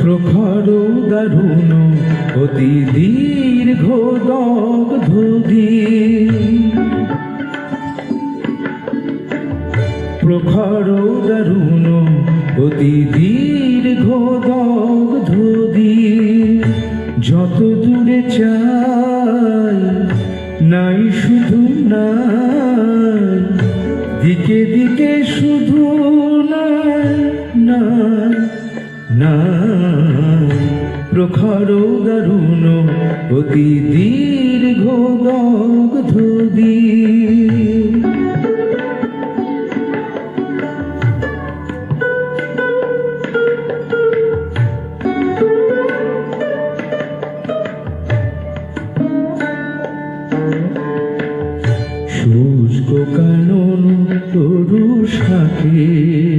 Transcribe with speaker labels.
Speaker 1: প্রখর দারুণ অতি দীর্ঘ দগ্ধ প্রখর দারুণ অতি দীর্ঘ দগ্ধ যত দূরে চাই নাই শুধু নাই দিকে দিকে শুধু নাই নাই নাই প্রখর দারুণ অতি